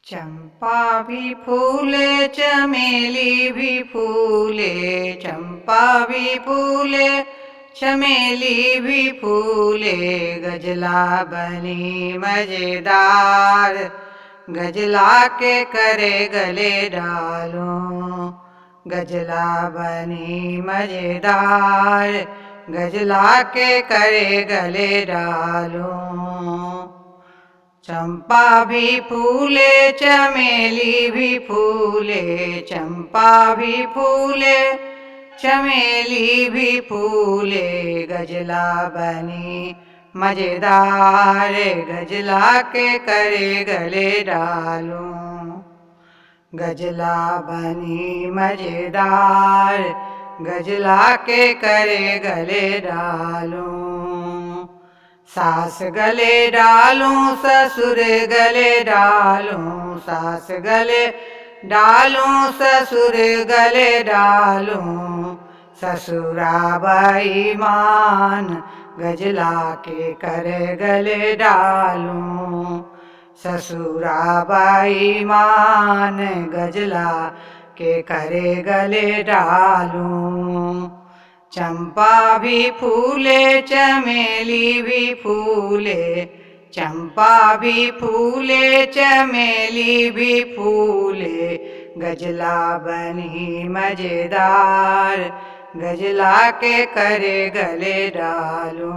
चंपा भी फूले चमेली भी फूले, चंपा भी फूले चमेली भी फूले। गजला बनी मजेदार, गजला के करे गले डालो। गजला बनी मजेदार, गजला के करे गले डालो। चंपा भी फूले चमेली भी फूले, चंपा भी फूले चमेली भी फूले। गजला बनी मजेदार, गजला के करे गले डालो। गजला बनी मजेदार, गजला के करे गले डालो। सास गले डालूं ससुर गले डालूं, सास गले डालूं ससुर गले डालूं। ससुरा बेईमान गजला के करे गले डालूं। ससुरा बेईमान गजला के करे गले डालूं। चंपा भी फूले चमेली भी फूले, चंपा भी फूले चमेली भी फूले। गजला बनी मजेदार, गजला के करे गले डालो।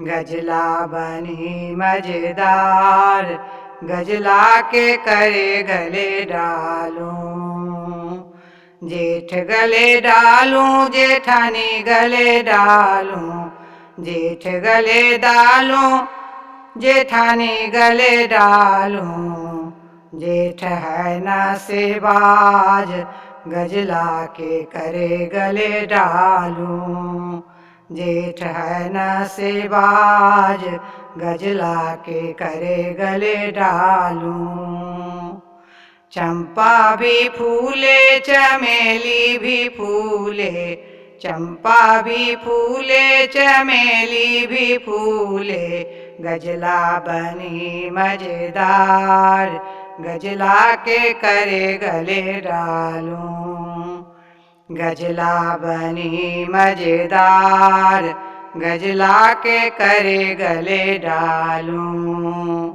गजला बनी मजेदार, गजला के करे गले डालो। जेठ गले डालूं जेठानी गले डालूं, जेठ गले डालूं जेठानी गले डालूं। जेठ है न सेबाज गजला के करे गले डालूं। जेठ है न सेबाज गजला के करे गले डालूं। चंपा भी फूले चमेली भी फूले, चंपा भी फूले चमेली भी फूले। गजला बनी मजेदार, गजला के करे गले डालूं। गजला बनी मजेदार, गजला के करे गले डालूं।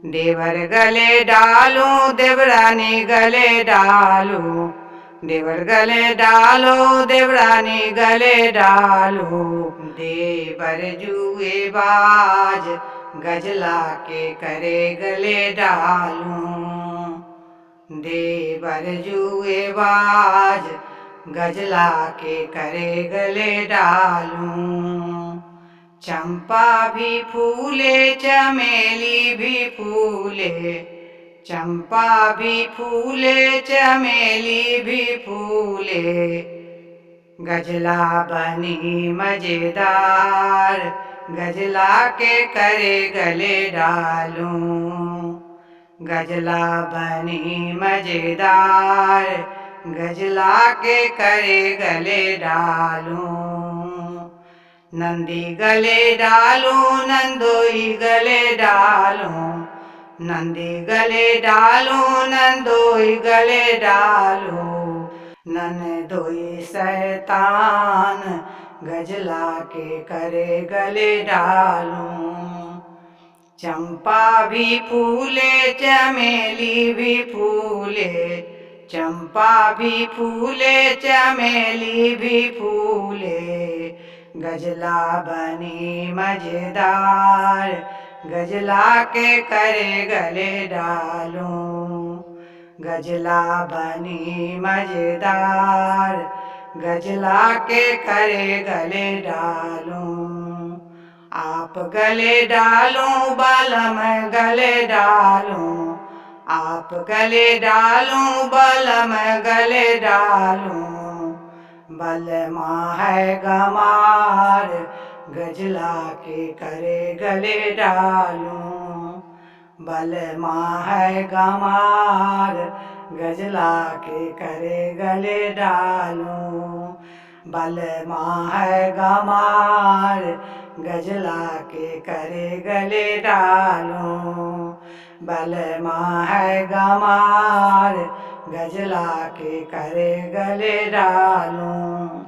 देवर गले डालूं देवरानी गले डालूं, देवर गले डालो देवरानी गले डालो। देवर जुए बाज गजला के करे गले डालूं। देवर जुए बाज गजला के करे गले डालूं। चंपा भी फूले चमेली भी फूले, चंपा भी फूले चमेली भी फूले। गजला बनी मजेदार, गजला के करे गले डालूं। गजला बनी मजेदार, गजला के करे गले डालूं। नंदी गले डालूं नंदोई गले डालूं, नंदी गले डालूं नंदोई गले डालूं। ननदोई शैतान गजला के करे गले डालूं। चंपा भी फूले चमेली भी फूले, चंपा भी फूले चमेली भी फूले। गजला बनी मजेदार, गजला के करे गले डालूं। गजला बनी मजेदार, गजला के करे गले डालूं। आप गले डालूं बालम गले डालूं, आप गले डालूं बालम गले डालूं। बलमा है गमार गजला के करे गले डालूं। बलमा है गमार गजला के करे गले डालूं। बलमा है गमार गजला के करे गले डालूं। बलमा है गमार, गजला के करे गले डालूं।